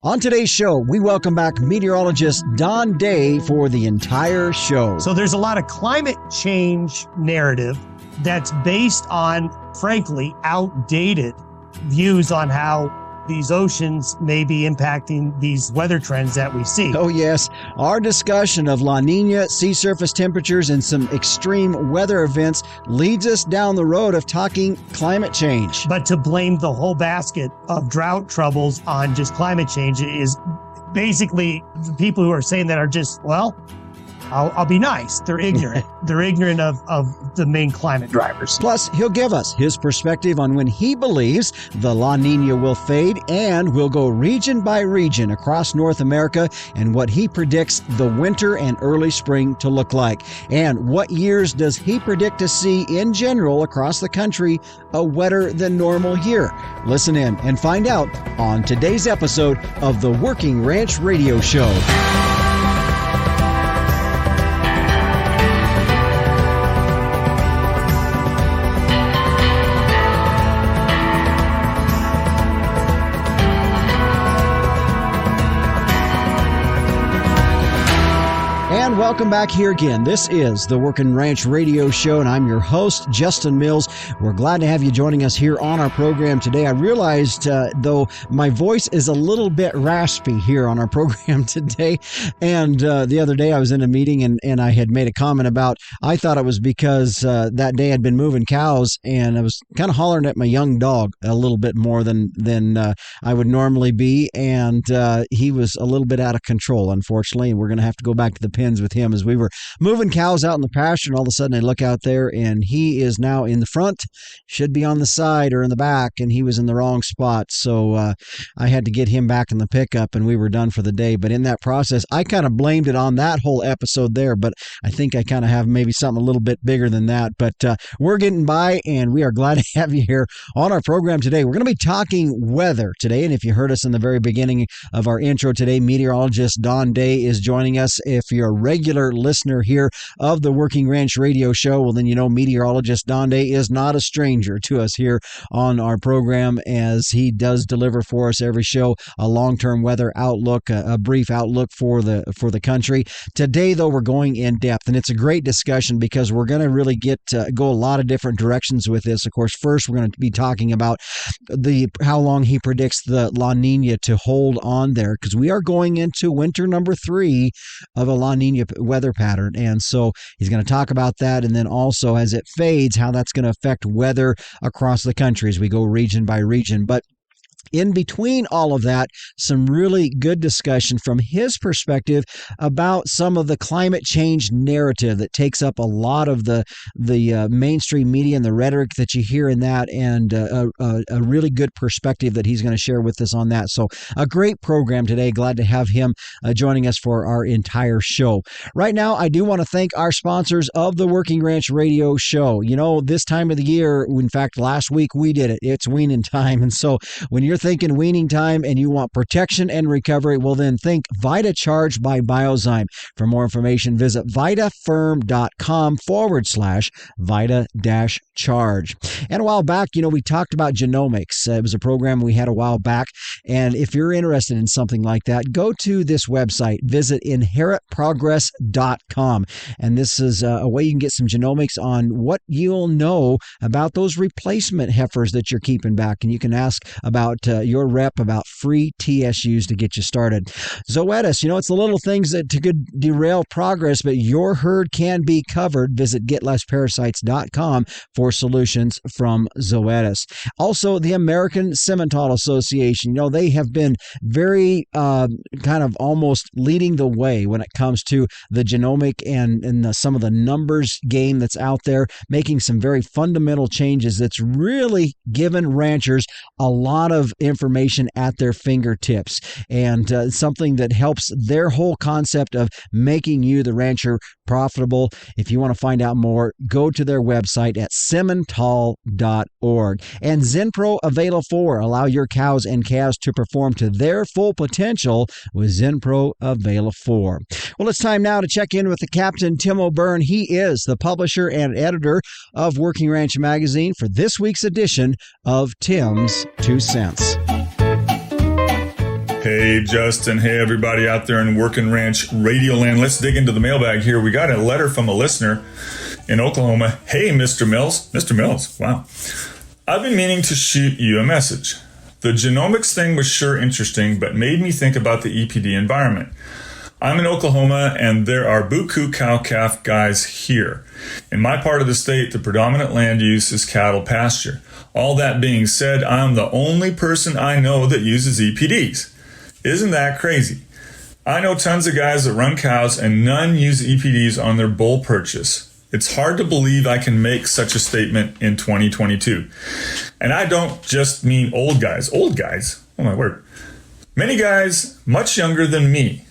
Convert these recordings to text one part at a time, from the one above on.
On today's show, we welcome back meteorologist Don Day for the entire show. So there's a lot of climate change narrative that's based on, frankly, outdated views on how these oceans may be impacting these weather trends that we see. Oh, yes. Our discussion of La Nina, sea surface temperatures, and some extreme weather events leads us down the road of talking climate change. But to blame the whole basket of drought troubles on just climate change is basically the people who are saying that are just, well, I'll be nice. They're ignorant. They're ignorant of the main climate drivers. Plus, he'll give us his perspective on when he believes the La Nina will fade, and we'll go region by region across North America and what he predicts the winter and early spring to look like. And what years does he predict to see in general across the country a wetter than normal year? Listen in and find out on today's episode of the Working Ranch Radio Show. Welcome back here again. This is the Working Ranch Radio Show, and I'm your host, Justin Mills. We're glad to have you joining us here on our program today. I realized, though, my voice is a little bit raspy here on our program today. And the other day I was in a meeting and I had made a comment about, I thought it was because that day I'd been moving cows and I was kind of hollering at my young dog a little bit more than I would normally be. And he was a little bit out of control, unfortunately. And we're going to have to go back to the pens with him as we were moving cows out in the pasture, and all of a sudden I look out there and he is now in the front, should be on the side or in the back, and he was in the wrong spot. So I had to get him back in the pickup and we were done for the day. But in that process, I kind of blamed it on that whole episode there, but I think I kind of have maybe something a little bit bigger than that. But we're getting by, and we are glad to have you here on our program today. We're going to be talking weather today, and if you heard us in the very beginning of our intro today, meteorologist Don Day is joining us. If you're a regular listener here of the Working Ranch Radio Show, well, then you know meteorologist Don Day is not a stranger to us here on our program, as he does deliver for us every show a long-term weather outlook, a brief outlook for the country. Today, though, we're going in depth, and it's a great discussion because we're going to really go a lot of different directions with this. Of course, first we're going to be talking about how long he predicts the La Nina to hold on there, because we are going into winter number 3 of a La Nina weather pattern. And so he's going to talk about that, and then also as it fades, how that's going to affect weather across the country as we go region by region. But in between all of that, some really good discussion from his perspective about some of the climate change narrative that takes up a lot of the mainstream media and the rhetoric that you hear in that, and a really good perspective that he's going to share with us on that. So a great program today. Glad to have him joining us for our entire show. Right now, I do want to thank our sponsors of the Working Ranch Radio Show. You know, this time of the year, in fact, last week we did it. It's weaning time. And so when you're thinking weaning time and you want protection and recovery, well, then think Vita Charge by Biozyme. For more information, visit vitafirm.com/Vita-Charge. And a while back, you know, we talked about genomics. It was a program we had a while back. And if you're interested in something like that, go to this website, visit inheritprogress.com. And this is a way you can get some genomics on what you'll know about those replacement heifers that you're keeping back. And you can ask about your rep about free TSUs to get you started. Zoetis, you know, it's the little things that could derail progress, but your herd can be covered. Visit getlessparasites.com for solutions from Zoetis. Also, the American Simmental Association, you know, they have been very kind of almost leading the way when it comes to the genomic and some of the numbers game that's out there, making some very fundamental changes that's really given ranchers a lot of information at their fingertips, and something that helps their whole concept of making you, the rancher, profitable. If you want to find out more, go to their website at simmental.org. And Zenpro Avela 4, allow your cows and calves to perform to their full potential with Zenpro Avela 4. Well, it's time now to check in with the Captain Tim O'Byrne. He is the publisher and editor of Working Ranch Magazine for this week's edition of Tim's 2 Cents. Hey, Justin. Hey, everybody out there in Working Ranch Radio Land. Let's dig into the mailbag here. We got a letter from a listener in Oklahoma. Hey, Mr. Mills. Mr. Mills, wow. I've been meaning to shoot you a message. The genomics thing was sure interesting, but made me think about the EPD environment. I'm in Oklahoma, and there are buku cow-calf guys here. In my part of the state, the predominant land use is cattle pasture. All that being said, I'm the only person I know that uses EPDs. Isn't that crazy? I know tons of guys that run cows and none use EPDs on their bull purchase. It's hard to believe I can make such a statement in 2022. And I don't just mean old guys. Old guys? Oh my word. Many guys much younger than me.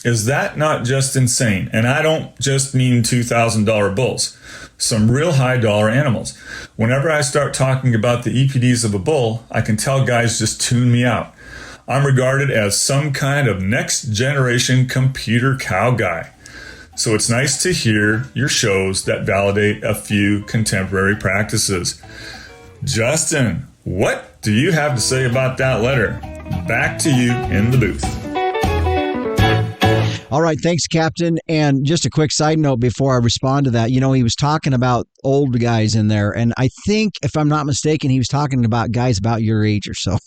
Is that not just insane? And I don't just mean $2,000 bulls. Some real high dollar animals. Whenever I start talking about the EPDs of a bull, I can tell guys just tune me out. I'm regarded as some kind of next generation computer cow guy. So it's nice to hear your shows that validate a few contemporary practices. Justin, what do you have to say about that letter? Back to you in the booth. All right, thanks, Captain. And just a quick side note before I respond to that. You know, he was talking about old guys in there, and I think, if I'm not mistaken, he was talking about guys about your age or so.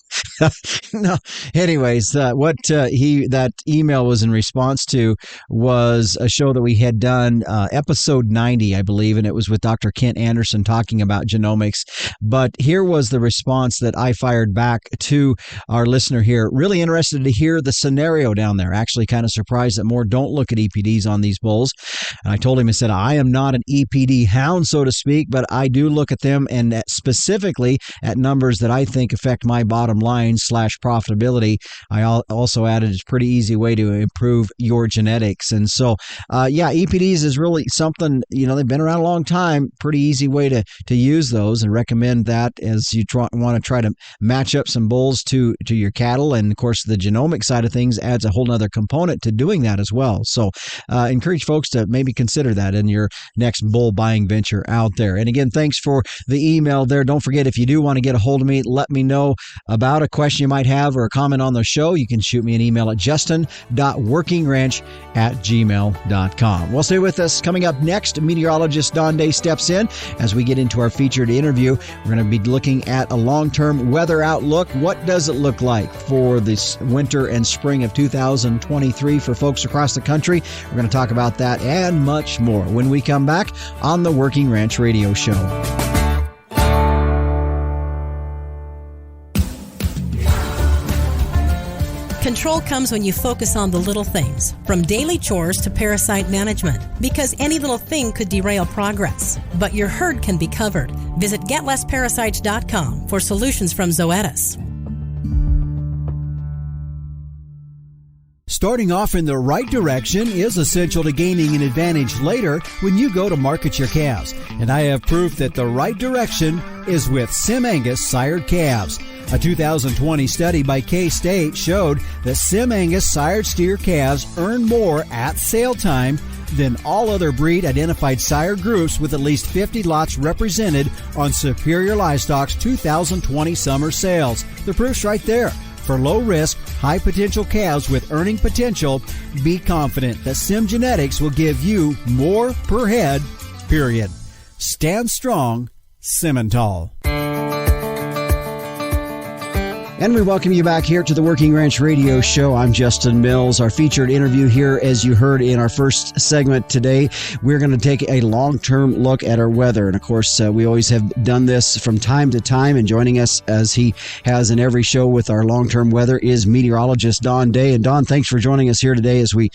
No, anyways, that email was in response to was a show that we had done, episode 90, I believe, and it was with Dr. Kent Anderson talking about genomics. But here was the response that I fired back to our listener here. Really interested to hear the scenario down there. Actually, kind of surprised that more don't look at EPDs on these bulls. And I told him, I said, I am not an EPD hound, so to speak, but I do look at them and specifically at numbers that I think affect my bottom line / profitability. I also added it's a pretty easy way to improve your genetics. And so, EPDs is really something, they've been around a long time. Pretty easy way to use those, and recommend that as you want to try to match up some bulls to your cattle. And of course, the genomic side of things adds a whole nother component to doing that as well. So encourage folks to maybe consider that in your next bull buying venture out there. And again, thanks for the email there. Don't forget, if you do want to get a hold of me, let me know about a question you might have or a comment on the show. You can shoot me an email at justin.workingranch@gmail.com. Well, stay with us. Coming up next, meteorologist Don Day steps in as we get into our featured interview. We're going to be looking at a long-term weather outlook. What does it look like for this winter and spring of 2023 for folks across the country? We're going to talk about that and much more when we come back on the Working Ranch Radio Show. Control comes when you focus on the little things, from daily chores to parasite management, because any little thing could derail progress. But your herd can be covered. Visit GetLessParasites.com for solutions from Zoetis. Starting off in the right direction is essential to gaining an advantage later when you go to market your calves. And I have proof that the right direction is with Sim Angus sired calves. A 2020 study by K-State showed that Sim Angus sired steer calves earn more at sale time than all other breed identified sire groups, with at least 50 lots represented on Superior Livestock's 2020 summer sales. The proof's right there. For low-risk, high-potential calves with earning potential, be confident that Sim Genetics will give you more per head, period. Stand strong, Simmental. And we welcome you back here to the Working Ranch Radio Show. I'm Justin Mills. Our featured interview here, as you heard in our first segment today, we're going to take a long-term look at our weather. And of course, we always have done this from time to time. And joining us, as he has in every show with our long-term weather, is meteorologist Don Day. And Don, thanks for joining us here today as we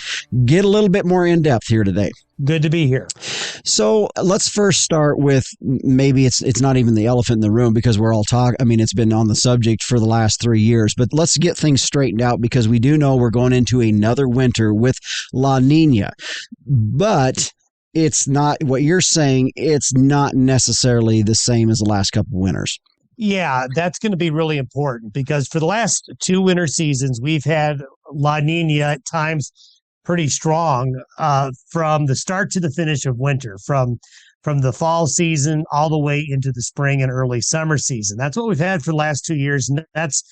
get a little bit more in-depth here today. Good to be here. So let's first start with, maybe it's not even the elephant in the room, because we're all talking. I mean, it's been on the subject for the last 3 years, but let's get things straightened out, because we do know we're going into another winter with La Nina, but it's not what you're saying. It's not necessarily the same as the last couple of winters. Yeah, that's going to be really important, because for the last 2 winter seasons, we've had La Nina at times pretty strong from the start to the finish of winter, from the fall season all the way into the spring and early summer season. That's what we've had for the last 2 years. And that's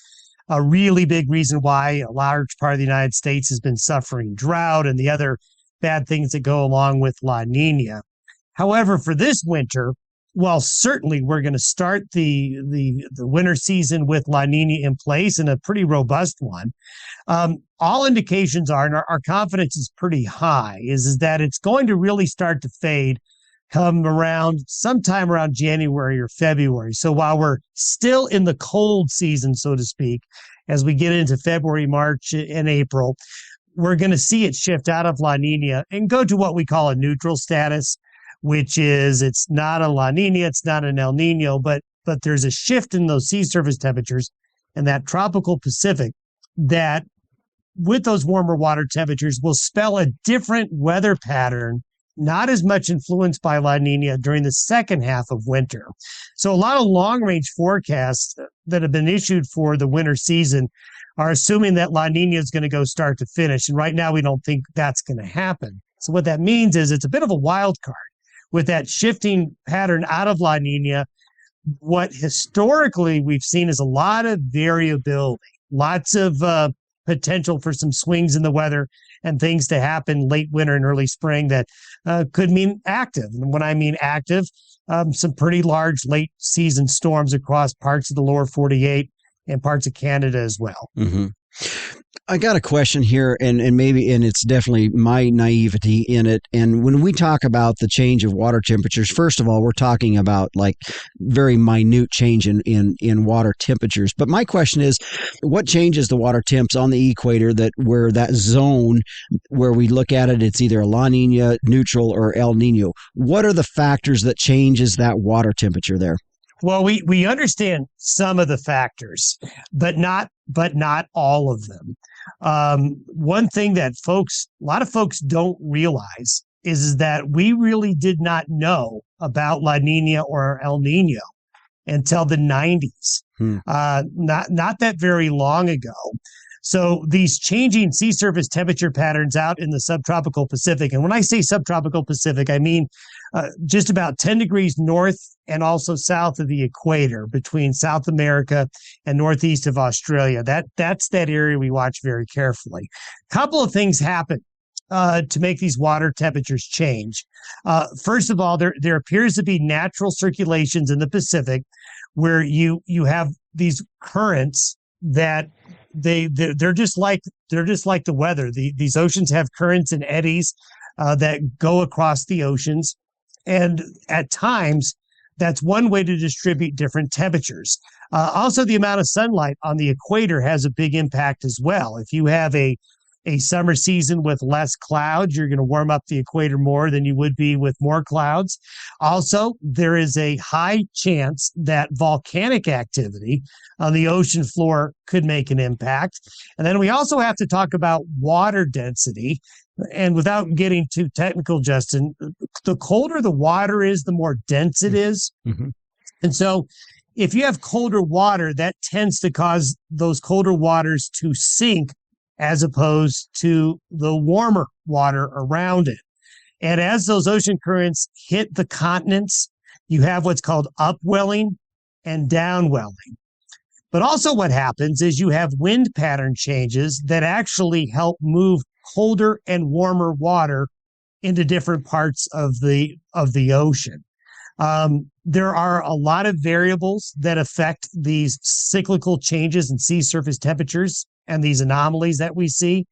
a really big reason why a large part of the United States has been suffering drought and the other bad things that go along with La Nina. However, for this winter, while certainly we're going to start the winter season with La Nina in place, and a pretty robust one, all indications are, and our confidence is pretty high, is that it's going to really start to fade sometime around January or February. So while we're still in the cold season, so to speak, as we get into February, March, and April, we're going to see it shift out of La Nina and go to what we call a neutral status, which is it's not a La Nina, it's not an El Nino, but there's a shift in those sea surface temperatures and that tropical Pacific that with those warmer water temperatures will spell a different weather pattern, not as much influenced by La Nina during the second half of winter. So a lot of long-range forecasts that have been issued for the winter season are assuming that La Nina is going to go start to finish. And right now, we don't think that's going to happen. So what that means is it's a bit of a wild card. With that shifting pattern out of La Nina, what historically we've seen is a lot of variability, lots of potential for some swings in the weather and things to happen late winter and early spring that could mean active. And when I mean active, some pretty large late season storms across parts of the lower 48 and parts of Canada as well. Mm-hmm. I got a question here, and it's definitely my naivety in it. And when we talk about the change of water temperatures, first of all, we're talking about like very minute change in water temperatures. But my question is, what changes the water temps on the equator where that zone where we look at it, it's either a La Nina, neutral, or El Nino? What are the factors that changes that water temperature there? Well, we understand some of the factors, but not all of them. One thing that a lot of folks don't realize is that we really did not know about La Nina or El Nino until the 90s, not that very long ago. So these changing sea surface temperature patterns out in the subtropical Pacific, and when I say subtropical Pacific, I mean just about 10 degrees north and also south of the equator between South America and northeast of Australia. That's that area we watch very carefully. A couple of things happen to make these water temperatures change. First of all, there appears to be natural circulations in the Pacific where you have these currents that they're just like the weather. These oceans have currents and eddies that go across the oceans, and at times that's one way to distribute different temperatures. Also, the amount of sunlight on the equator has a big impact as well. If you have a summer season with less clouds, you're going to warm up the equator more than you would be with more clouds. Also, there is a high chance that volcanic activity on the ocean floor could make an impact. And then we also have to talk about water density. And without getting too technical, Justin, the colder the water is, the more dense it is. Mm-hmm. And so if you have colder water, that tends to cause those colder waters to sink as opposed to the warmer water around it. And as those ocean currents hit the continents, you have what's called upwelling and downwelling. But also what happens is you have wind pattern changes that actually help move colder and warmer water into different parts of the ocean. There are a lot of variables that affect these cyclical changes in sea surface temperatures and these anomalies that we see.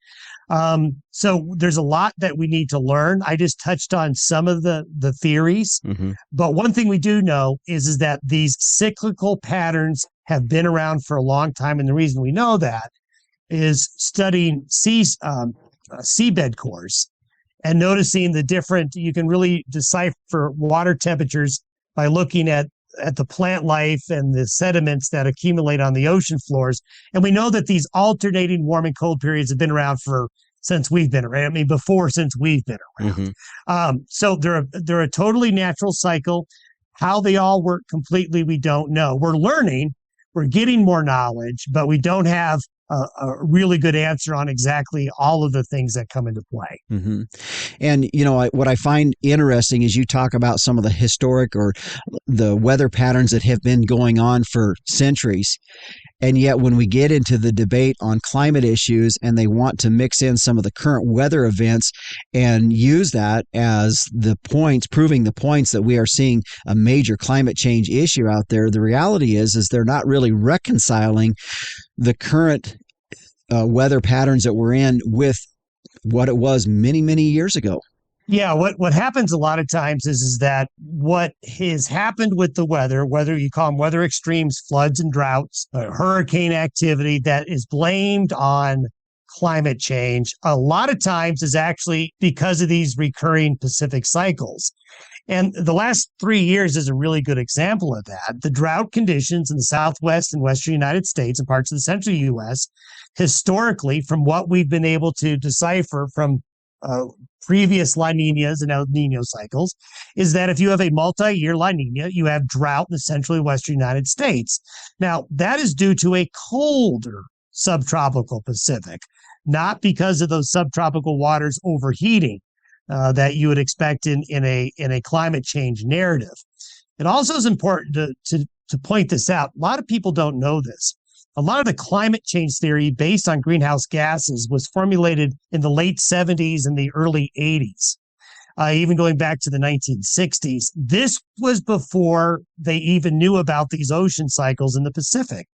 So there's a lot that we need to learn. I just touched on some of the theories, mm-hmm. But one thing we do know is that these cyclical patterns have been around for a long time. And the reason we know that is studying seabed cores and noticing the different, you can really decipher water temperatures by looking at the plant life and the sediments that accumulate on the ocean floors. And we know that these alternating warm and cold periods have been around since we've been around. I mean, since we've been around. Mm-hmm. So they're a totally natural cycle. How they all work completely, we don't know. We're learning, we're getting more knowledge, but we don't have a really good answer on exactly all of the things that come into play. Mm-hmm. And, what I find interesting is you talk about some of the historic or the weather patterns that have been going on for centuries. And yet when we get into the debate on climate issues and they want to mix in some of the current weather events and use that as the points, proving the points that we are seeing a major climate change issue out there, the reality is they're not really reconciling the current weather patterns that we're in with what it was many, many years ago. Yeah, what happens a lot of times is that what has happened with the weather, whether you call them weather extremes, floods and droughts, hurricane activity that is blamed on climate change, a lot of times is actually because of these recurring Pacific cycles. And the last 3 years is a really good example of that. The drought conditions in the Southwest and Western United States and parts of the central U.S., historically, from what we've been able to decipher from previous La Niñas and El Nino cycles, is that if you have a multi-year La Nina, you have drought in the central and western United States. Now, that is due to a colder subtropical Pacific, not because of those subtropical waters overheating that you would expect in a climate change narrative. It also is important to point this out. A lot of people don't know this. A lot of the climate change theory based on greenhouse gases was formulated in the late 70s and the early 80s, even going back to the 1960s. This was before they even knew about these ocean cycles in the Pacific.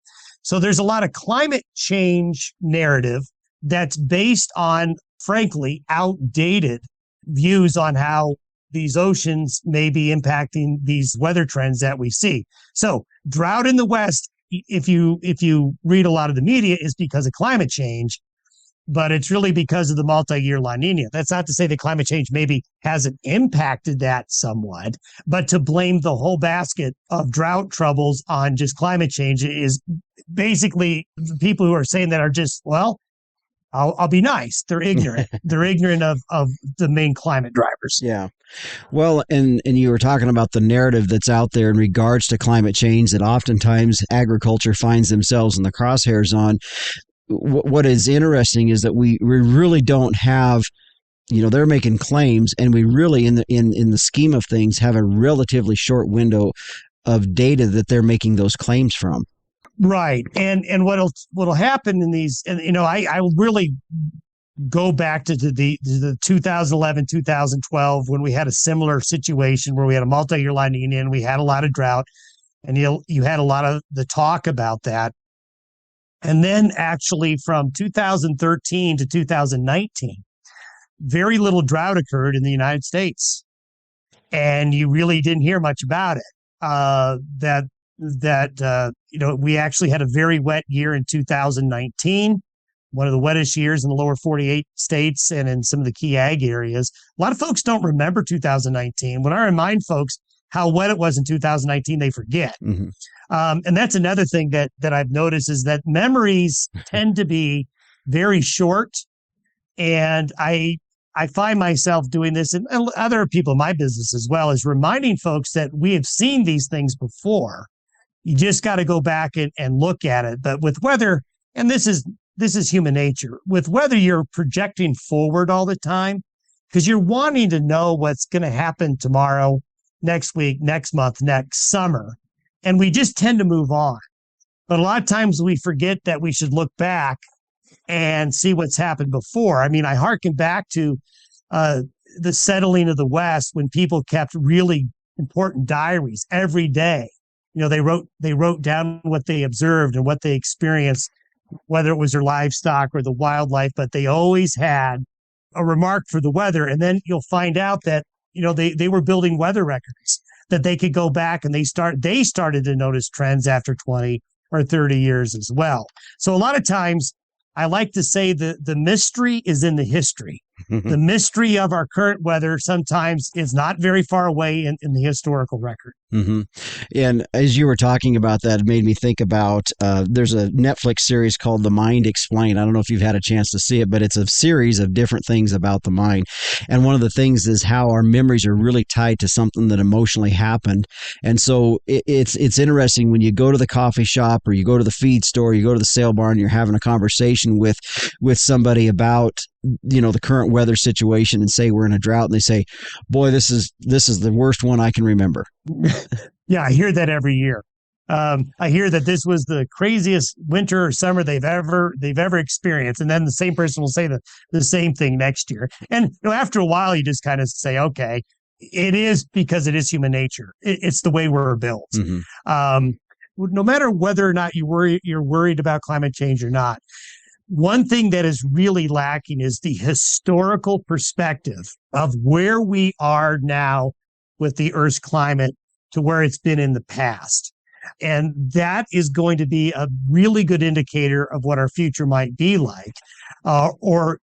So there's a lot of climate change narrative that's based on, frankly, outdated views on how these oceans may be impacting these weather trends that we see. So drought in the West, if you read a lot of the media, is because of climate change, but it's really because of the multi-year La Nina. That's not to say that climate change maybe hasn't impacted that somewhat, but to blame the whole basket of drought troubles on just climate change is basically the people who are saying that are just, well, I'll be nice. They're ignorant. They're ignorant of the main climate drivers. Yeah. Well, and you were talking about the narrative that's out there in regards to climate change that oftentimes agriculture finds themselves in the crosshairs on. What is interesting is that we really don't have, they're making claims, and we really, in the scheme of things, have a relatively short window of data that they're making those claims from. Right. And what'll happen in these, and I really go back to the 2011, 2012, when we had a similar situation where we had a multi-year La Nina and we had a lot of drought, and you had a lot of the talk about that. And then actually from 2013 to 2019, very little drought occurred in the United States. And you really didn't hear much about it. We actually had a very wet year in 2019, one of the wettest years in the lower 48 states and in some of the key ag areas. A lot of folks don't remember 2019. When I remind folks how wet it was in 2019, they forget. Mm-hmm. And that's another thing that I've noticed is that memories tend to be very short. And I find myself doing this, and other people in my business as well, is reminding folks that we have seen these things before. You just got to go back and look at it. But with weather, and this is human nature, with weather, you're projecting forward all the time because you're wanting to know what's going to happen tomorrow, next week, next month, next summer. And we just tend to move on. But a lot of times we forget that we should look back and see what's happened before. I mean, I hearken back to the settling of the West when people kept really important diaries every day. They wrote down what they observed and what they experienced, whether it was their livestock or the wildlife, but they always had a remark for the weather. And then you'll find out that, they were building weather records that they could go back and they started to notice trends after 20 or 30 years as well. So a lot of times I like to say the mystery is in the history. The mystery of our current weather sometimes is not very far away in the historical record. Mm-hmm. And as you were talking about that, it made me think about there's a Netflix series called The Mind Explained. I don't know if you've had a chance to see it, but it's a series of different things about the mind. And one of the things is how our memories are really tied to something that emotionally happened. And so it's interesting when you go to the coffee shop or you go to the feed store, you go to the sale barn, you're having a conversation with somebody about the current weather situation and say we're in a drought, and they say, boy, this is the worst one I can remember. Yeah, I hear that every year. I hear that this was the craziest winter or summer they've ever experienced, and then the same person will say the same thing next year. And after a while, you just kind of say, okay, it is because it is human nature. It's the way we're built. Mm-hmm. No matter whether or not you're worried about climate change or not, one thing that is really lacking is the historical perspective of where we are now with the Earth's climate to where it's been in the past. And that is going to be a really good indicator of what our future might be like, or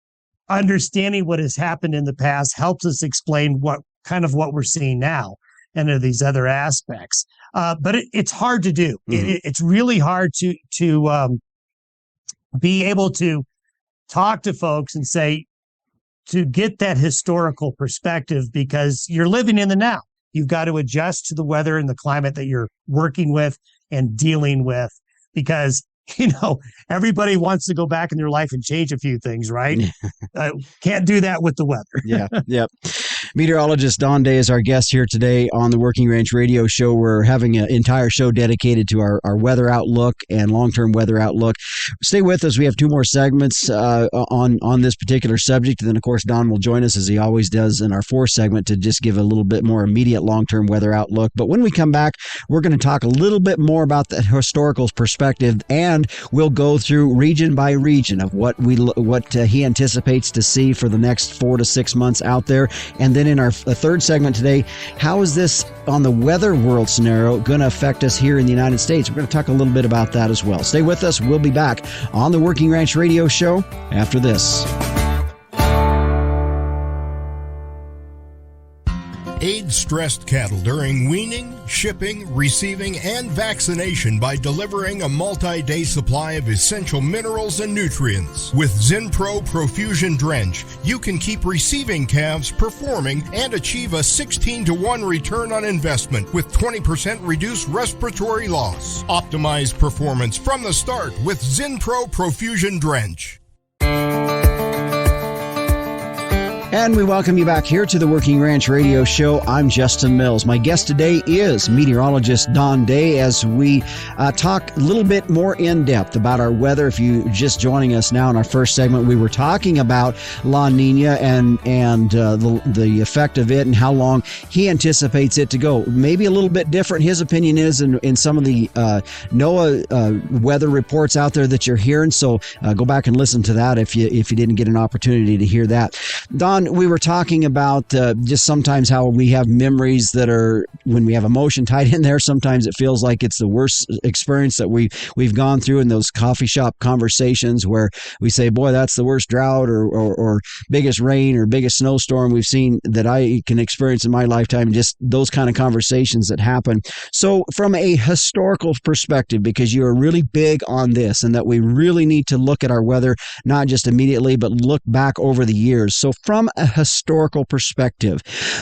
understanding what has happened in the past helps us explain what we're seeing now and these other aspects. But it's hard to do. Mm-hmm. It's really hard to be able to talk to folks and say, to get that historical perspective, because you're living in the now. You've got to adjust to the weather and the climate that you're working with and dealing with, because, everybody wants to go back in their life and change a few things, right? Can't do that with the weather. Yeah. Meteorologist Don Day is our guest here today on the Working Ranch Radio Show. We're having an entire show dedicated to our weather outlook and long-term weather outlook. Stay with us. We have two more segments on this particular subject. And then, of course, Don will join us, as he always does, in our fourth segment to just give a little bit more immediate long-term weather outlook. But when we come back, we're going to talk a little bit more about the historical perspective, and we'll go through region by region of what he anticipates to see for the next 4 to 6 months out there. And then in our third segment today, how is this on the weather world scenario going to affect us here in the United States? We're going to talk a little bit about that as well. Stay with us. We'll be back on the Working Ranch Radio Show after this. Aid stressed cattle during weaning, shipping, receiving, and vaccination by delivering a multi-day supply of essential minerals and nutrients. With Zinpro Profusion Drench, you can keep receiving calves performing and achieve a 16-to-1 return on investment with 20% reduced respiratory loss. Optimize performance from the start with Zinpro Profusion Drench. And we welcome you back here to the Working Ranch Radio Show. I'm Justin Mills. My guest today is meteorologist Don Day, as we talk a little bit more in depth about our weather. If you're just joining us now in our first segment, we were talking about La Nina and the effect of it and how long he anticipates it to go. Maybe a little bit different. His opinion is in some of the NOAA weather reports out there that you're hearing. So go back and listen to that if you didn't get an opportunity to hear that. Don, we were talking about just sometimes how we have memories that are, when we have emotion tied in there, sometimes it feels like it's the worst experience that we've gone through in those coffee shop conversations where we say, boy, that's the worst drought or biggest rain or biggest snowstorm we've seen that I can experience in my lifetime, just those kind of conversations that happen. So from a historical perspective, because you are really big on this and that we really need to look at our weather, not just immediately, but look back over the years. So from a historical perspective,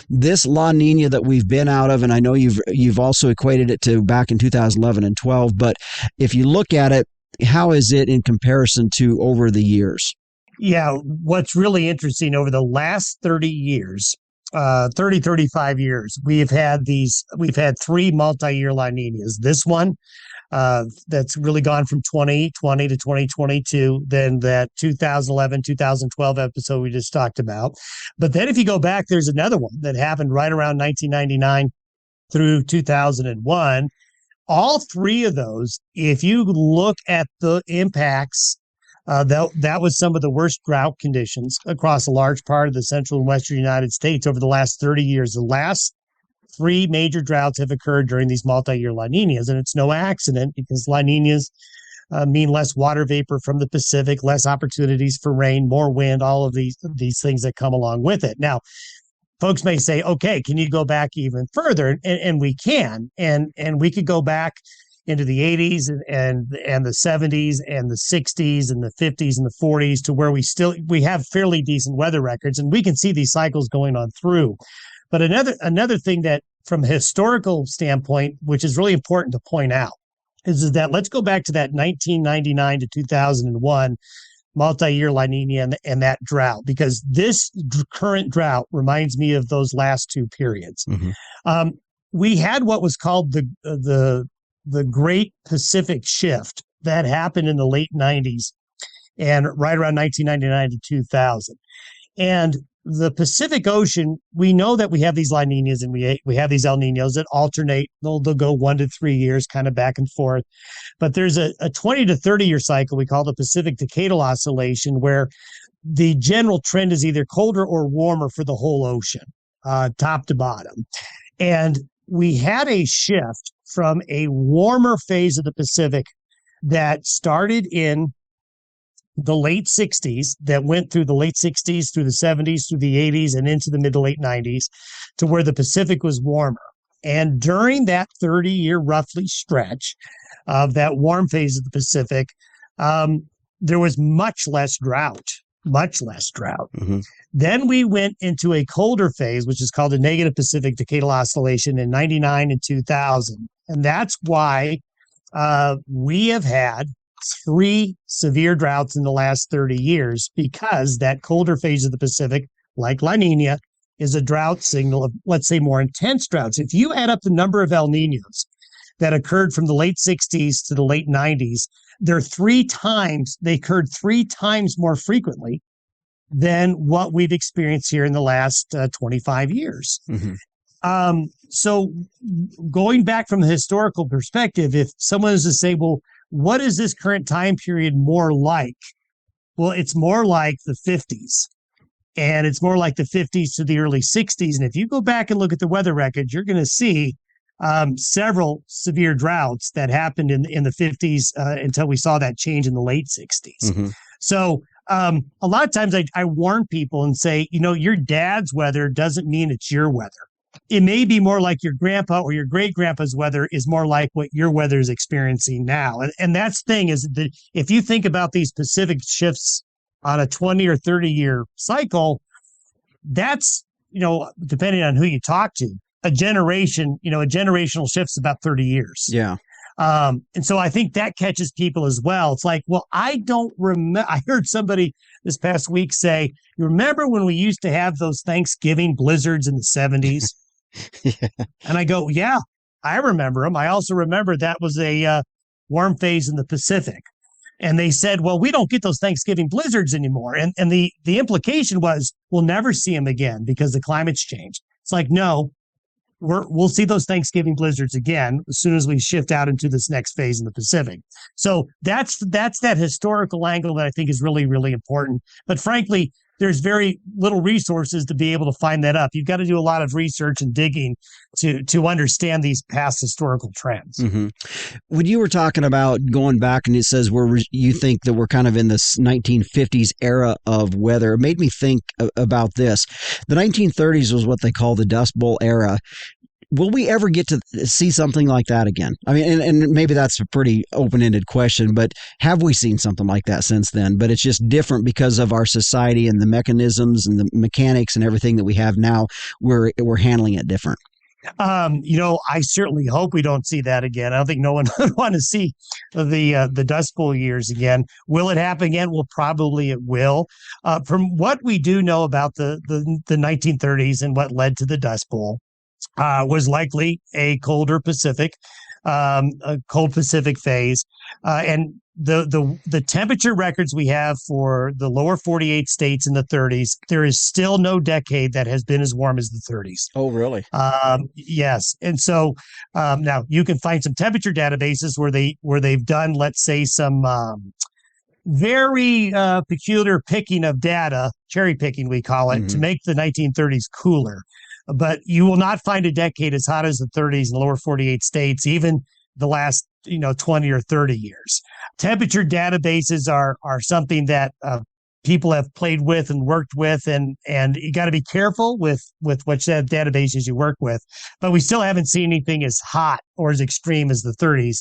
this La Nina that we've been out of, and I know you've also equated it to back in 2011 and 12, but if you look at it, how is it in comparison to over the years? Yeah, what's really interesting, over the last 30 years, 35 years, we've had three multi-year La Ninas. This one, that's really gone from 2020 to 2022, then that 2011, 2012 episode we just talked about. But then if you go back, there's another one that happened right around 1999 through 2001. All three of those, if you look at the impacts, that was some of the worst drought conditions across a large part of the central and western United States over the last 30 years. The last three major droughts have occurred during these multi-year La Ninas, and it's no accident, because La Ninas mean less water vapor from the Pacific, less opportunities for rain, more wind, all of these things that come along with it. Now, folks may say, okay, can you go back even further? And we can, and we could go back into the 80s and the 70s and the 60s and the 50s and the 40s to where we have fairly decent weather records, and we can see these cycles going on through. But another thing that, from a historical standpoint, which is really important to point out, is that let's go back to that 1999 to 2001 multi-year La Nina and that drought, because this current drought reminds me of those last two periods. Mm-hmm. We had what was called the the Great Pacific Shift that happened in the late 90s and right around 1999 to 2000. And the Pacific Ocean, we know that we have these La Ninas and we have these El Ninos that alternate. They'll go 1 to 3 years, kind of back and forth. But there's a 20 to 30 year cycle we call the Pacific Decadal Oscillation, where the general trend is either colder or warmer for the whole ocean, top to bottom. And we had a shift from a warmer phase of the Pacific that started in the late 60s, that went through the late 60s, through the 70s, through the 80s, and into the mid to late 90s, to where the Pacific was warmer. And during that 30-year roughly stretch of that warm phase of the Pacific, there was much less drought. Mm-hmm. Then we went into a colder phase, which is called the negative Pacific Decadal Oscillation in 99 and 2000. And that's why we have had 3 severe droughts in the last 30 years, because that colder phase of the Pacific, like La Nina, is a drought signal of, let's say, more intense droughts. If you add up the number of El Ninos that occurred from the late 60s to the late 90s, they occurred 3 times more frequently than what we've experienced here in the last 25 years. Mm-hmm. So going back from the historical perspective, if someone is to say, well, what is this current time period more like? Well, it's more like the 50s. And it's more like the 50s to the early 60s. And if you go back and look at the weather records, you're going to see several severe droughts that happened in the 50s until we saw that change in the late 60s. Mm-hmm. So a lot of times I warn people and say, your dad's weather doesn't mean it's your weather. It may be more like your grandpa or your great grandpa's weather is more like what your weather is experiencing now. And that's the thing, is that if you think about these Pacific shifts on a 20 or 30 year cycle, that's, depending on who you talk to, a generational shift's about 30 years. Yeah. And so I think that catches people as well. It's like, well, I don't remember. I heard somebody this past week say, you remember when we used to have those Thanksgiving blizzards in the 70s? Yeah. And I go, yeah, I remember them. I also remember that was a warm phase in the Pacific. And they said, well, we don't get those Thanksgiving blizzards anymore. And the implication was, we'll never see them again because the climate's changed. It's like, no, we'll see those Thanksgiving blizzards again as soon as we shift out into this next phase in the Pacific. So that's that historical angle that I think is really, really important. But frankly, there's very little resources to be able to find that up. You've got to do a lot of research and digging to understand these past historical trends. Mm-hmm. When you were talking about going back, and it says you think that we're kind of in this 1950s era of weather, it made me think about this. The 1930s was what they call the Dust Bowl era. Will we ever get to see something like that again? I mean, and maybe that's a pretty open-ended question, but have we seen something like that since then? But it's just different because of our society and the mechanisms and the mechanics and everything that we have now. We're handling it different. I certainly hope we don't see that again. I don't think no one would want to see the Dust Bowl years again. Will it happen again? Well, probably it will. From what we do know about the 1930s and what led to the Dust Bowl, was likely a cold Pacific phase, and the temperature records we have for the lower 48 states in the 30s, there is still no decade that has been as warm as the 30s. Oh, really? Yes, and so now you can find some temperature databases where they've done, let's say, some very peculiar picking of data, cherry picking we call it, mm-hmm. to make the 1930s cooler. But you will not find a decade as hot as the 30s in the lower 48 states, even the last 20 or 30 years. Temperature databases are something that people have played with and worked with, and you got to be careful with which databases you work with. But we still haven't seen anything as hot or as extreme as the 30s,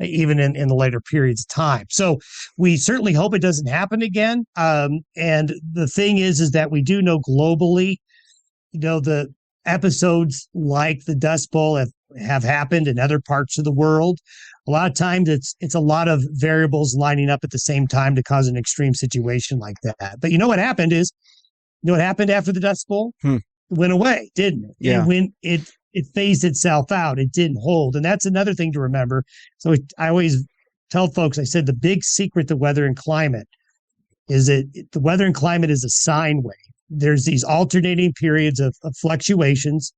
even in the later periods of time. So we certainly hope it doesn't happen again. And the thing is that we do know globally, the episodes like the Dust Bowl have happened in other parts of the world. A lot of times it's a lot of variables lining up at the same time to cause an extreme situation like that. But what happened after the Dust Bowl? It went away, didn't it? Yeah. And when it it phased itself out. It didn't hold. And that's another thing to remember. So I always tell folks, I said, the big secret to weather and climate is that the weather and climate is a sine wave. There's these alternating periods of fluctuations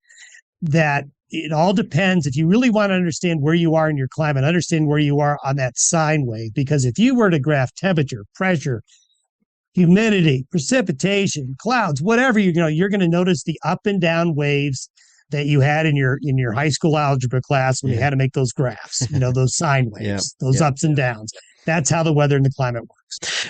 that it all depends. If you really want to understand where you are in your climate, understand where you are on that sine wave. Because if you were to graph temperature, pressure, humidity, precipitation, clouds, whatever, you're going to notice the up and down waves that you had in your high school algebra class when you had to make those graphs, those sine waves, those ups and downs. That's how the weather and the climate works.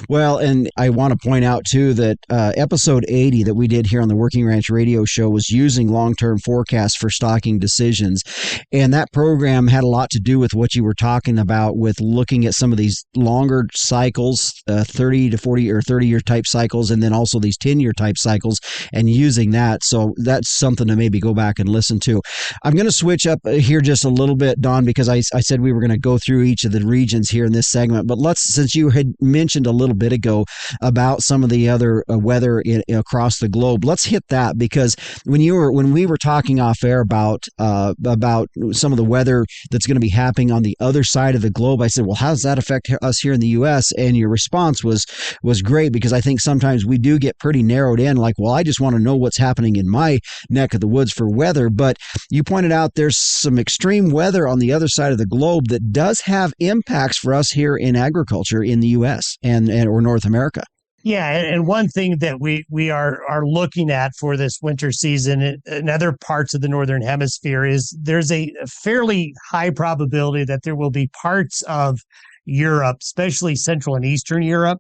Well, and I want to point out, too, that episode 80 that we did here on the Working Ranch Radio Show was using long-term forecasts for stocking decisions. And that program had a lot to do with what you were talking about with looking at some of these longer cycles, 30 to 40 or 30-year type cycles, and then also these 10-year type cycles, and using that. So that's something to maybe go back and listen to. I'm going to switch up here just a little bit, Don, because I said we were going to go through each of the regions here in this segment. But since you had mentioned a little bit ago about some of the other weather across the globe, let's hit that, because when we were talking off air about some of the weather that's going to be happening on the other side of the globe, I said, well, how does that affect us here in the U.S.? And your response was great, because I think sometimes we do get pretty narrowed in, like, well, I just want to know what's happening in my neck of the woods for weather. But you pointed out there's some extreme weather on the other side of the globe that does have impacts for us here in agriculture in the U.S. and or North America. Yeah, and one thing that we are looking at for this winter season in other parts of the Northern Hemisphere is there's a fairly high probability that there will be parts of Europe, especially Central and Eastern Europe,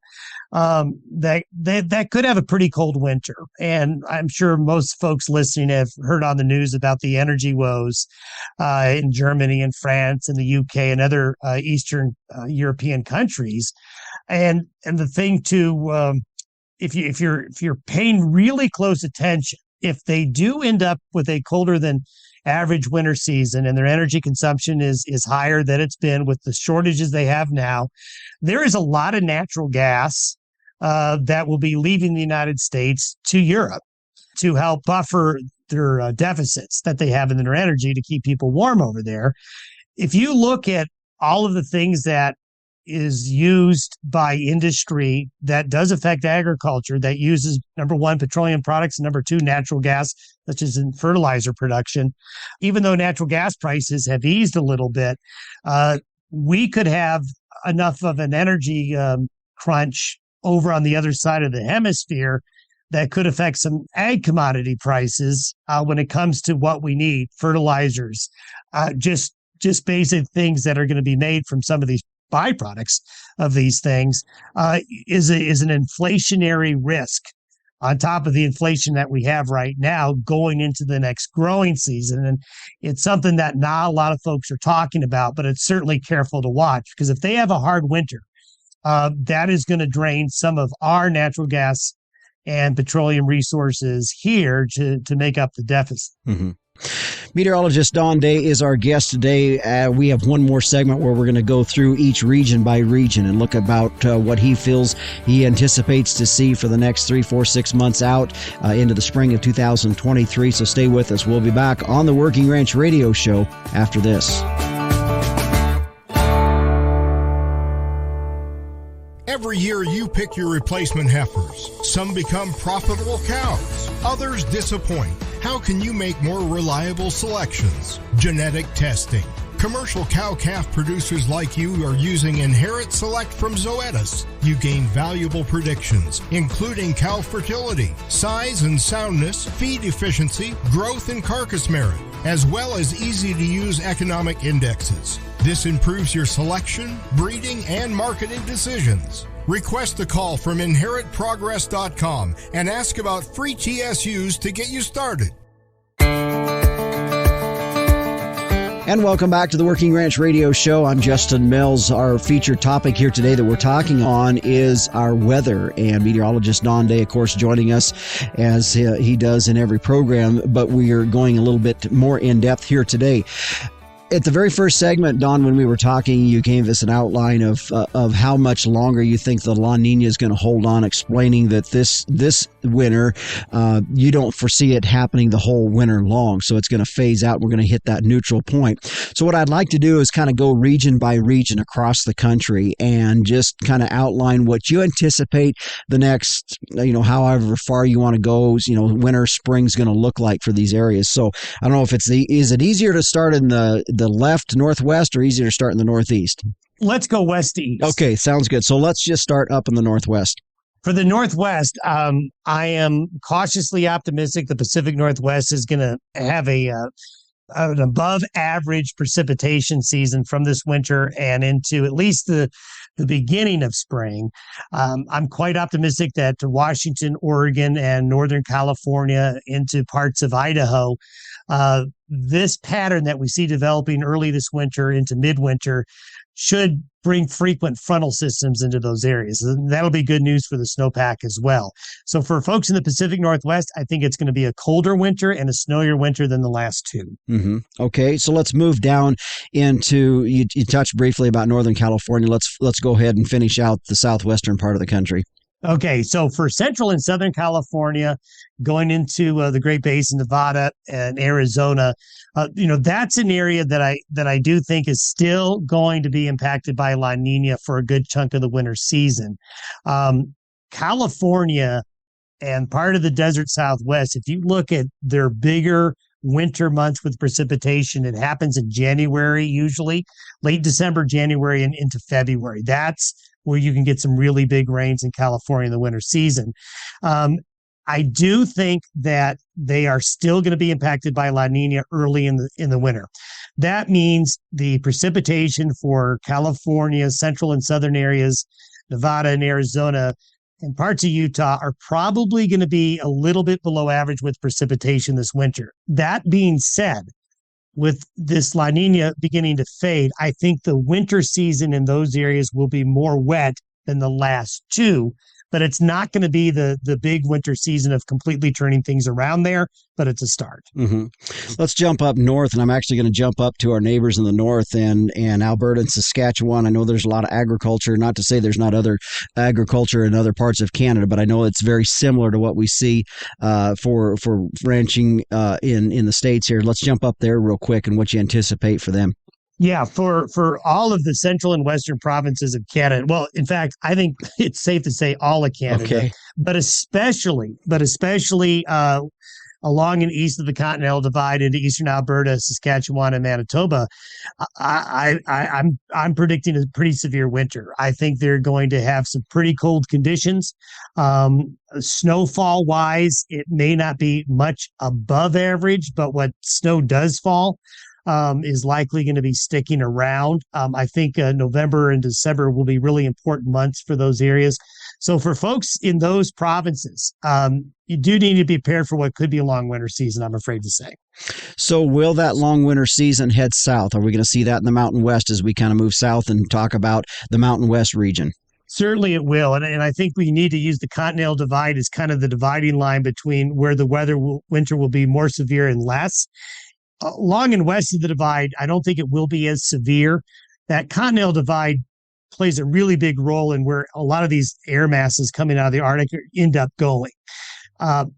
that could have a pretty cold winter. And I'm sure most folks listening have heard on the news about the energy woes in Germany and France and the UK and other Eastern European countries. And the thing too, if you're paying really close attention, if they do end up with a colder than average winter season and their energy consumption is higher than it's been with the shortages they have now, there is a lot of natural gas that will be leaving the United States to Europe to help buffer their deficits that they have in their energy to keep people warm over there. If you look at all of the things that is used by industry that does affect agriculture, that uses, number one, petroleum products, and number two, natural gas, such as in fertilizer production. Even though natural gas prices have eased a little bit, we could have enough of an energy crunch over on the other side of the hemisphere that could affect some ag commodity prices when it comes to what we need, fertilizers, just basic things that are going to be made from some of these byproducts of these things, is an inflationary risk on top of the inflation that we have right now going into the next growing season. And it's something that not a lot of folks are talking about, but it's certainly careful to watch, because if they have a hard winter, that is going to drain some of our natural gas and petroleum resources here to make up the deficit. Mm-hmm. Meteorologist Don Day is our guest today. We have one more segment where we're going to go through each region by region and look about what he feels he anticipates to see for the next 3, 4, 6 months out into the spring of 2023. So stay with us. We'll be back on the Working Ranch Radio Show after this. Every year you pick your replacement heifers. Some become profitable cows. Others disappoint. How can you make more reliable selections? Genetic testing. Commercial cow-calf producers like you are using Inherit Select from Zoetis. You gain valuable predictions, including cow fertility, size and soundness, feed efficiency, growth and carcass merit, as well as easy-to-use economic indexes. This improves your selection, breeding, and marketing decisions. Request a call from InheritProgress.com and ask about free TSUs to get you started. And welcome back to the Working Ranch Radio Show. I'm Justin Mills. Our featured topic here today that we're talking on is our weather. And meteorologist Don Day, of course, joining us as he does in every program. But we are going a little bit more in depth here today. At the very first segment, Don, when we were talking, you gave us an outline of how much longer you think the La Nina is going to hold on, explaining that this winter, you don't foresee it happening the whole winter long. So it's going to phase out. We're going to hit that neutral point. So what I'd like to do is kind of go region by region across the country and just kind of outline what you anticipate the next, however far you want to go, winter, spring's going to look like for these areas. So I don't know if is it easier to start in the left, northwest, or easier to start in the northeast? Let's go west to east. Okay, sounds good. So let's just start up in the northwest. For the Northwest, I am cautiously optimistic the Pacific Northwest is going to have an above average precipitation season from this winter and into at least the beginning of spring. I'm quite optimistic that Washington, Oregon, and Northern California into parts of Idaho, this pattern that we see developing early this winter into midwinter should bring frequent frontal systems into those areas. And that'll be good news for the snowpack as well. So for folks in the Pacific Northwest, I think it's going to be a colder winter and a snowier winter than the last two. Mm-hmm. Okay, so let's move down into, you touched briefly about Northern California. Let's go ahead and finish out the southwestern part of the country. Okay, so for Central and Southern California, going into the Great Basin, Nevada, and Arizona, that's an area that I do think is still going to be impacted by La Nina for a good chunk of the winter season. California and part of the desert Southwest, if you look at their bigger winter months with precipitation, it happens in January, usually late December, January, and into February. That's where you can get some really big rains in California in the winter season. I do think that they are still going to be impacted by La Nina early in the winter. That means the precipitation for California, central and southern areas, Nevada and Arizona, and parts of Utah are probably going to be a little bit below average with precipitation this winter. That being said, with this La Nina beginning to fade, I think the winter season in those areas will be more wet than the last two, but it's not going to be the big winter season of completely turning things around there, but it's a start. Mm-hmm. Let's jump up north, and I'm actually going to jump up to our neighbors in the north and Alberta and Saskatchewan. I know there's a lot of agriculture, not to say there's not other agriculture in other parts of Canada, but I know it's very similar to what we see for ranching in the States here. Let's jump up there real quick and what you anticipate for them. Yeah, for all of the central and western provinces of Canada, well, in fact, I think it's safe to say all of Canada, but especially along and east of the Continental Divide into eastern Alberta, Saskatchewan, and Manitoba, I'm predicting a pretty severe winter. I think they're going to have some pretty cold conditions. Snowfall wise, it may not be much above average, but what snow does fall is likely going to be sticking around. I think November and December will be really important months for those areas. So for folks in those provinces, you do need to be prepared for what could be a long winter season, I'm afraid to say. So will that long winter season head south? Are we going to see that in the Mountain West as we kind of move south and talk about the Mountain West region? Certainly it will. And I think we need to use the Continental Divide as kind of the dividing line between where the winter will be more severe and less. Along and west of the divide, I don't think it will be as severe. That Continental Divide plays a really big role in where a lot of these air masses coming out of the Arctic end up going.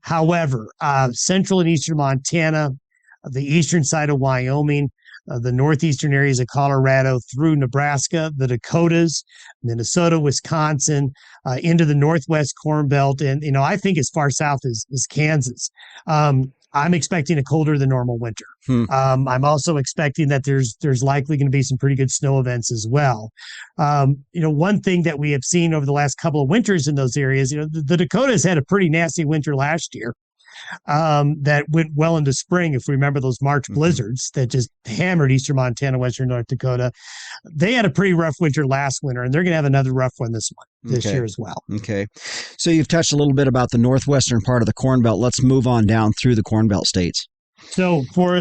However, central and eastern Montana, the eastern side of Wyoming, the northeastern areas of Colorado through Nebraska, the Dakotas, Minnesota, Wisconsin, into the Northwest Corn Belt, and I think as far south as Kansas. I'm expecting a colder than normal winter. I'm also expecting that there's likely going to be some pretty good snow events as well. One thing that we have seen over the last couple of winters in those areas, the Dakotas had a pretty nasty winter last year. That went well into spring. If we remember those March blizzards that just hammered eastern Montana, western North Dakota, they had a pretty rough winter last winter, and they're going to have another rough one this year as well. Okay. So you've touched a little bit about the northwestern part of the Corn Belt. Let's move on down through the Corn Belt states. So for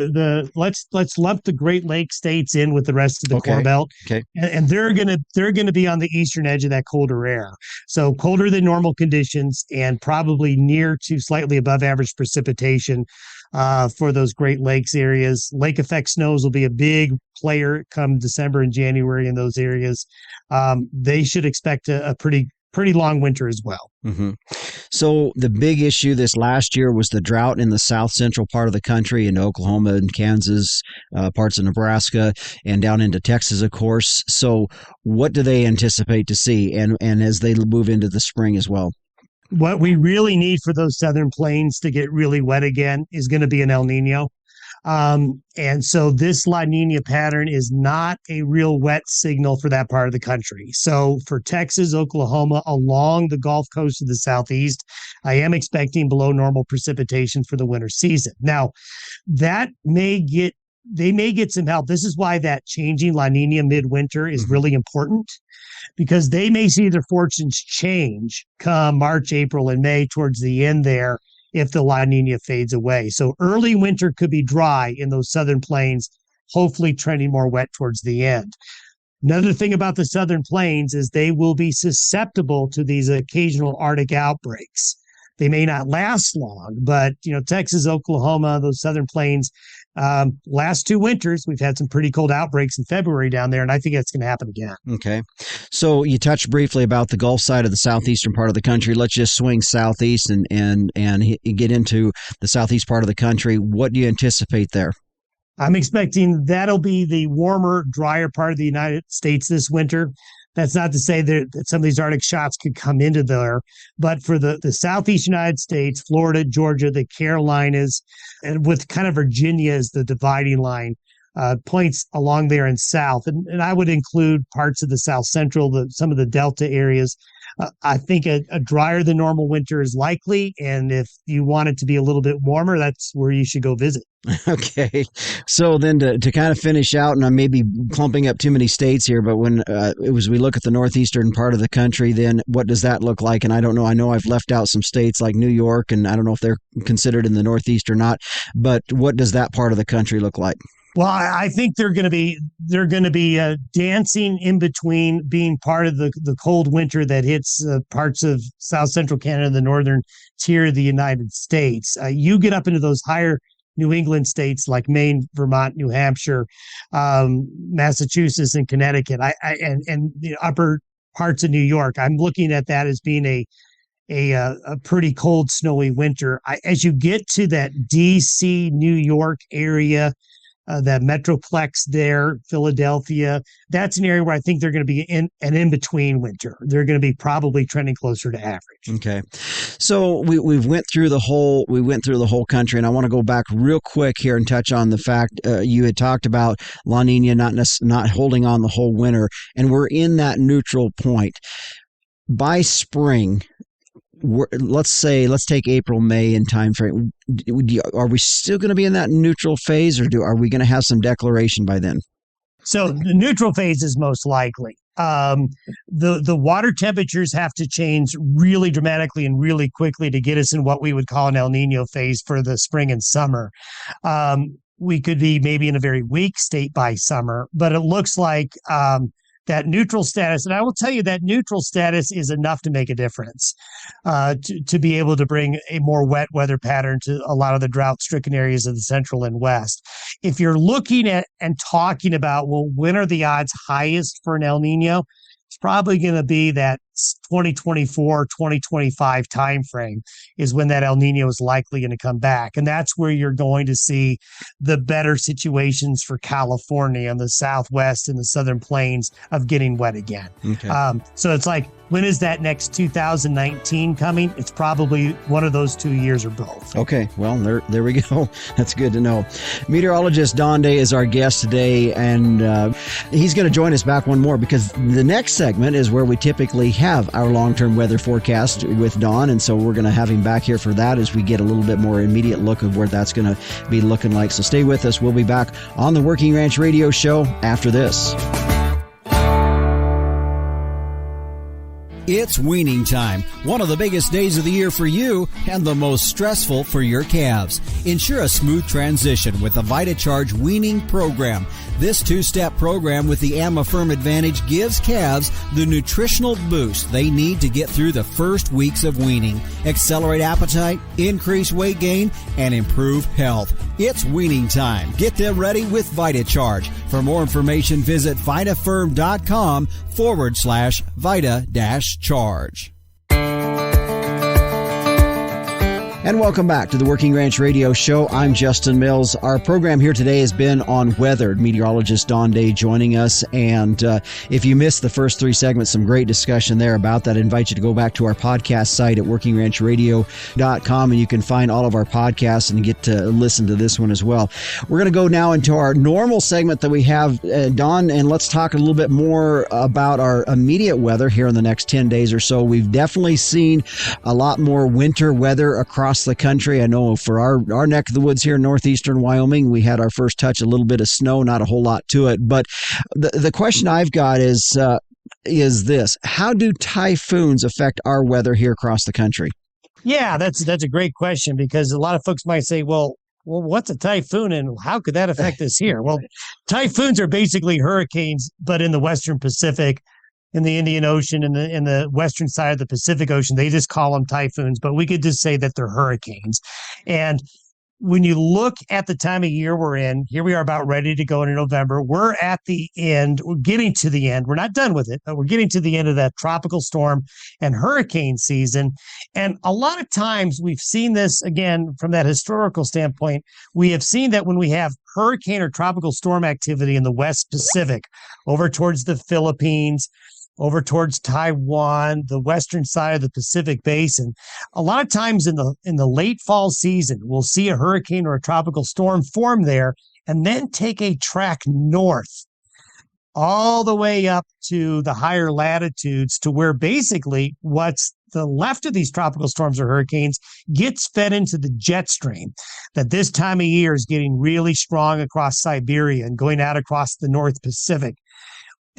let's lump the Great Lakes states in with the rest of the core belt. Okay. And they're gonna be on the eastern edge of that colder air. So colder than normal conditions and probably near to slightly above average precipitation for those Great Lakes areas. Lake effect snows will be a big player come December and January in those areas. They should expect a pretty long winter as well. Mm-hmm. So the big issue this last year was the drought in the south central part of the country, in Oklahoma and Kansas, parts of Nebraska, and down into Texas, of course. So what do they anticipate to see, and as they move into the spring as well? What we really need for those southern plains to get really wet again is going to be an El Nino. And so this La Nina pattern is not a real wet signal for that part of the country. So for Texas, Oklahoma, along the Gulf Coast of the Southeast, I am expecting below normal precipitation for the winter season. Now, they may get some help. This is why that changing La Nina midwinter is really important, because they may see their fortunes change come March, April, and May towards the end there, if the La Nina fades away. So early winter could be dry in those southern plains, hopefully trending more wet towards the end. Another thing about the southern plains is they will be susceptible to these occasional Arctic outbreaks. They may not last long, but Texas, Oklahoma, those southern plains, last 2 winters, we've had some pretty cold outbreaks in February down there, and I think that's going to happen again. Okay. So you touched briefly about the Gulf side of the southeastern part of the country. Let's just swing southeast and get into the southeast part of the country. What do you anticipate there? I'm expecting that'll be the warmer, drier part of the United States this winter. That's not to say that some of these Arctic shocks could come into there, but for the southeast United States, Florida, Georgia, the Carolinas, and with kind of Virginia as the dividing line, points along there in south. And I would include parts of the south central, some of the Delta areas. I think a drier than normal winter is likely. And if you want it to be a little bit warmer, that's where you should go visit. Okay. So then to kind of finish out, and I may be clumping up too many states here, but when we look at the northeastern part of the country, then what does that look like? And I don't know. I know I've left out some states like New York, and I don't know if they're considered in the northeast or not, but what does that part of the country look like? Well, I think they're going to be dancing in between being part of the cold winter that hits parts of South Central Canada, the northern tier of the United States. You get up into those higher New England states like Maine, Vermont, New Hampshire, Massachusetts, and Connecticut, and the upper parts of New York. I'm looking at that as being a pretty cold, snowy winter. As you get to that DC, New York area, that metroplex there, Philadelphia, that's an area where I think they're going to be in an in-between winter. They're going to be probably trending closer to average. Okay. So we went through the whole country, and I want to go back real quick here and touch on the fact you had talked about La Nina not holding on the whole winter, and we're in that neutral point. By spring, let's take April, May in time frame. Are we still going to be in that neutral phase, or are we going to have some declaration by then? So the neutral phase is most likely. The water temperatures have to change really dramatically and really quickly to get us in what we would call an El Nino phase for the spring and summer. We could be maybe in a very weak state by summer, but it looks like that neutral status, and I will tell you that neutral status is enough to make a difference, to be able to bring a more wet weather pattern to a lot of the drought-stricken areas of the central and west. If you're looking at and talking about, well, when are the odds highest for an El Nino? It's probably going to be that 2024, 2025 timeframe is when that El Nino is likely going to come back. And that's where you're going to see the better situations for California and the Southwest and the Southern Plains of getting wet again. Okay. So it's like, when is that next 2019 coming? It's probably one of those 2 years or both. Okay. Well, there we go. That's good to know. Meteorologist Don Day is our guest today, and he's going to join us back one more, because the next segment is where we typically have our long-term weather forecast with Don, and so we're going to have him back here for that as we get a little bit more immediate look of where that's going to be looking like. So stay with us. We'll be back on the Working Ranch Radio Show after this. It's weaning time, one of the biggest days of the year for you and the most stressful for your calves. Ensure a smooth transition with the VitaCharge weaning program. This two-step program with the AmaFirm Advantage gives calves the nutritional boost they need to get through the first weeks of weaning, accelerate appetite, increase weight gain, and improve health. It's weaning time. Get them ready with VitaCharge. For more information, visit vitafirm.com/Vita-Charge. And welcome back to the Working Ranch Radio Show. I'm Justin Mills. Our program here today has been on weather. Meteorologist Don joining us. And if you missed the first three segments, some great discussion there about that. I invite you to go back to our podcast site at workingranchradio.com, and you can find all of our podcasts and get to listen to this one as well. We're going to go now into our normal segment that we have, Don, and let's talk a little bit more about our immediate weather here in the next 10 days or so. We've definitely seen a lot more winter weather across the country. I know for our neck of the woods here in northeastern Wyoming, we had our first touch, a little bit of snow, not a whole lot to it. But the question I've got is this: how do typhoons affect our weather here across the country? Yeah, that's a great question, because a lot of folks might say, well, what's a typhoon and how could that affect us here? Well, typhoons are basically hurricanes, but in the Western Pacific, in the Indian Ocean, in the western side of the Pacific Ocean. They just call them typhoons, but we could just say that they're hurricanes. And when you look at the time of year we're in, here we are about ready to go into November. We're at the end. We're getting to the end. We're not done with it, but we're getting to the end of that tropical storm and hurricane season. And a lot of times we've seen this, again, from that historical standpoint, we have seen that when we have hurricane or tropical storm activity in the West Pacific, over towards the Philippines, over towards Taiwan, the western side of the Pacific Basin. A lot of times in the late fall season, we'll see a hurricane or a tropical storm form there and then take a track north all the way up to the higher latitudes, to where basically what's the left of these tropical storms or hurricanes gets fed into the jet stream that this time of year is getting really strong across Siberia and going out across the North Pacific.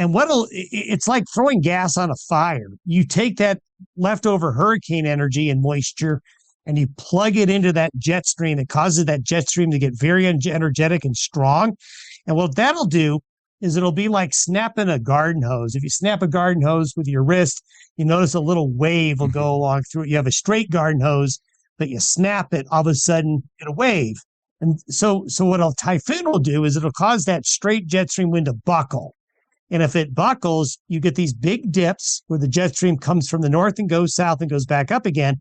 And it's like throwing gas on a fire. You take that leftover hurricane energy and moisture and you plug it into that jet stream. It causes that jet stream to get very energetic and strong. And what that'll do is it'll be like snapping a garden hose. If you snap a garden hose with your wrist, you notice a little wave will go along through it. You have a straight garden hose, but you snap it, all of a sudden it'll wave. And so what a typhoon will do is it'll cause that straight jet stream wind to buckle. And if it buckles, you get these big dips where the jet stream comes from the north and goes south and goes back up again.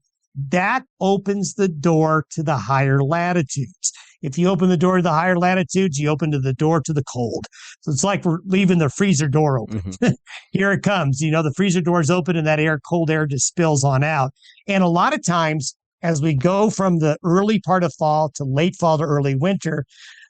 That opens the door to the higher latitudes. If you open the door to the higher latitudes, you open the door to the cold. So it's like we're leaving the freezer door open. Mm-hmm. Here it comes. The freezer door is open and that cold air just spills on out. And a lot of times, as we go from the early part of fall to late fall to early winter,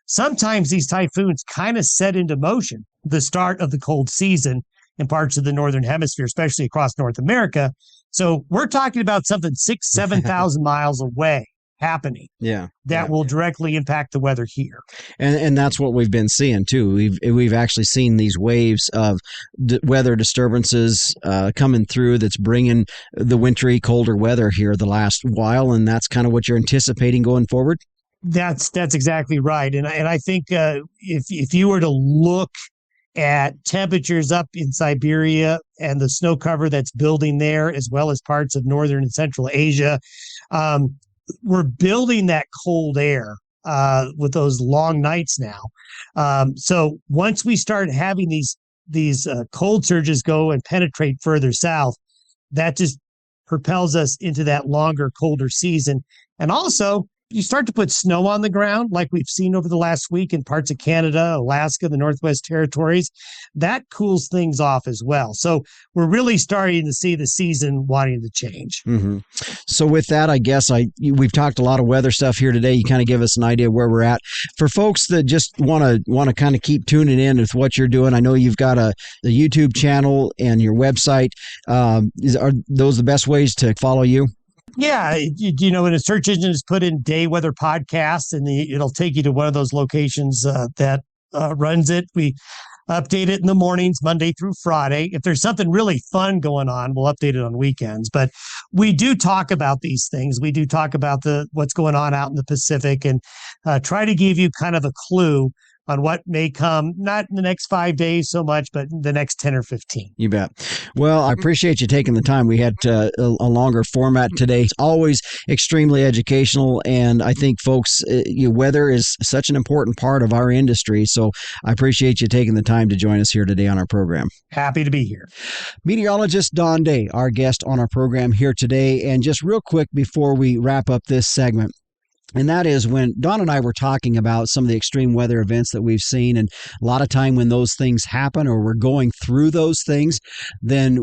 sometimes these typhoons kind of set into motion the start of the cold season in parts of the northern hemisphere, especially across North America. So we're talking about something 7,000 miles away happening. That will directly impact the weather here. And that's what we've been seeing too. We've actually seen these waves of weather disturbances coming through that's bringing the wintry, colder weather here the last while, and that's kind of what you're anticipating going forward. That's exactly right. And I think if you were to look at temperatures up in Siberia and the snow cover that's building there, as well as parts of northern and central Asia, we're building that cold air with those long nights now. So once we start having these cold surges go and penetrate further south, that just propels us into that longer, colder season. And also, you start to put snow on the ground like we've seen over the last week in parts of Canada, Alaska, the Northwest Territories. That cools things off as well. So we're really starting to see the season wanting to change. Mm-hmm. So with that, I guess we've talked a lot of weather stuff here today. You kind of give us an idea where we're at. For folks that just want to kind of keep tuning in with what you're doing, I know you've got a YouTube channel and your website. Are those the best ways to follow you? Yeah, when a search engine is put in Day Weather Podcast, and it'll take you to one of those locations that runs it. update it in the mornings, Monday through Friday. If there's something really fun going on, we'll update it on weekends. But we do talk about these things. We do talk about what's going on out in the Pacific and try to give you kind of a clue on what may come, not in the next 5 days so much, but the next 10 or 15. You bet. Well, I appreciate you taking the time. We had a longer format today. It's always extremely educational, and I think, folks, weather is such an important part of our industry, so I appreciate you taking the time to join us here today on our program. Happy to be here. Meteorologist Don Day, our guest on our program here today, and just real quick before we wrap up this segment, and that is when Don and I were talking about some of the extreme weather events that we've seen, and a lot of time when those things happen or we're going through those things, then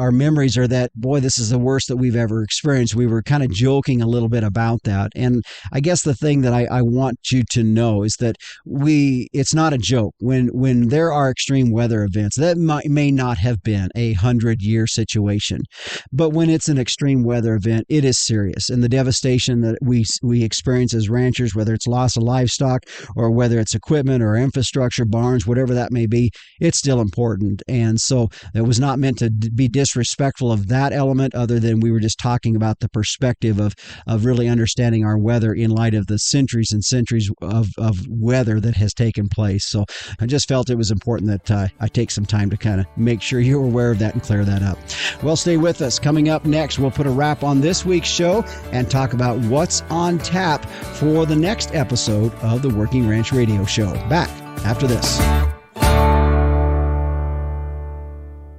our memories are that, boy, this is the worst that we've ever experienced. We were kind of joking a little bit about that. And I guess the thing that I want you to know is that it's not a joke. When there are extreme weather events, that may not have been a 100-year situation, but when it's an extreme weather event, it is serious. And the devastation that we experience as ranchers, whether it's loss of livestock or whether it's equipment or infrastructure, barns, whatever that may be, it's still important. And so it was not meant to be disrespectful of that element, other than we were just talking about the perspective of really understanding our weather in light of the centuries and centuries of weather that has taken place. So I just felt it was important that I take some time to kind of make sure you're aware of that and clear that up. Well, stay with us. Coming up next, we'll put a wrap on this week's show and talk about what's on tap for the next episode of the Working Ranch Radio Show. Back after this.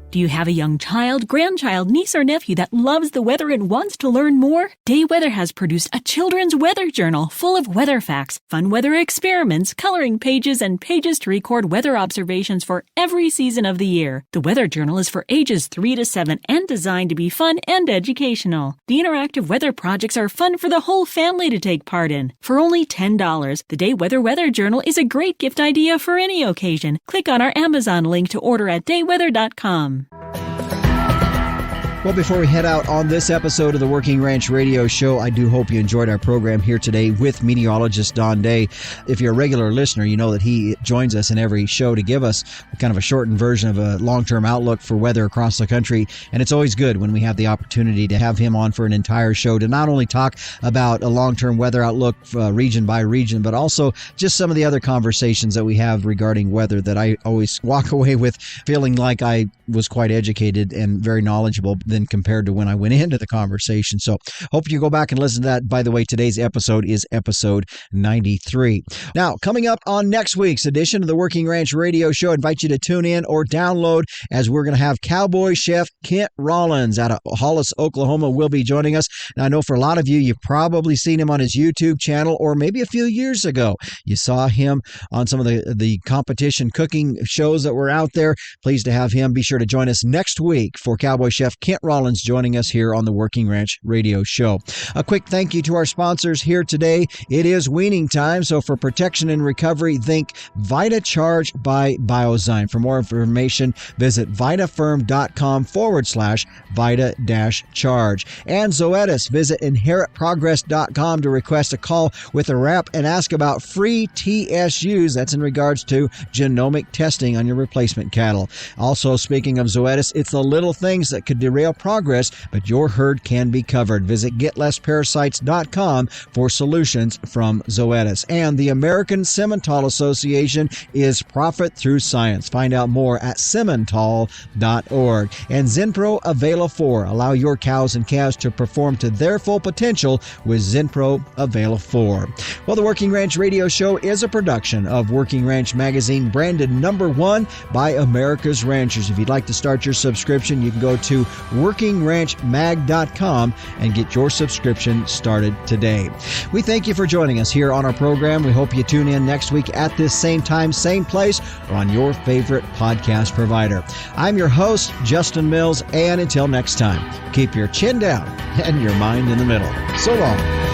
Do you have a young child, grandchild, niece, or nephew that loves the weather and wants to learn more? Day Weather has produced a children's weather journal full of weather facts, fun weather experiments, coloring pages, and pages to record weather observations for every season of the year. The weather journal is for ages 3 to 7 and designed to be fun and educational. The interactive weather projects are fun for the whole family to take part in. For only $10, the Day Weather Journal is a great gift idea for any occasion. Click on our Amazon link to order at dayweather.com. Well, before we head out on this episode of the Working Ranch Radio Show, I do hope you enjoyed our program here today with meteorologist Don Day. If you're a regular listener, you know that he joins us in every show to give us kind of a shortened version of a long-term outlook for weather across the country. And it's always good when we have the opportunity to have him on for an entire show to not only talk about a long-term weather outlook region by region, but also just some of the other conversations that we have regarding weather that I always walk away with feeling like I was quite educated and very knowledgeable than compared to when I went into the conversation. So hope you go back and listen to that. By the way, today's episode is episode 93. Now, coming up on next week's edition of the Working Ranch Radio Show, I invite you to tune in or download, as we're going to have cowboy chef Kent Rollins out of Hollis, Oklahoma, will be joining us. Now, I know for a lot of you, you've probably seen him on his YouTube channel, or maybe a few years ago, you saw him on some of the competition cooking shows that were out there. Pleased to have him. Be sure to join us next week for cowboy chef Kent Rollins joining us here on the Working Ranch Radio Show. A quick thank you to our sponsors here today. It is weaning time, so for protection and recovery, think VitaCharge by Biozyme. For more information, visit vitafirm.com/Vita-Charge. And Zoetis, visit inheritprogress.com to request a call with a rep and ask about free TSUs. That's in regards to genomic testing on your replacement cattle. Also, speaking of Zoetis, it's the little things that could derail progress, but your herd can be covered. Visit getlessparasites.com for solutions from Zoetis. And the American Simmental Association is profit through science. Find out more at simmental.org. And Zenpro Avela 4. Allow your cows and calves to perform to their full potential with Zenpro Avela 4. Well, the Working Ranch Radio Show is a production of Working Ranch Magazine, branded #1 by America's Ranchers. If you'd like to start your subscription, you can go to workingranchmag.com and get your subscription started today. We thank you for joining us here on our program. We hope you tune in next week at this same time, same place, or on your favorite podcast provider. I'm your host, Justin Mills, and until next time, keep your chin down and your mind in the middle. So long.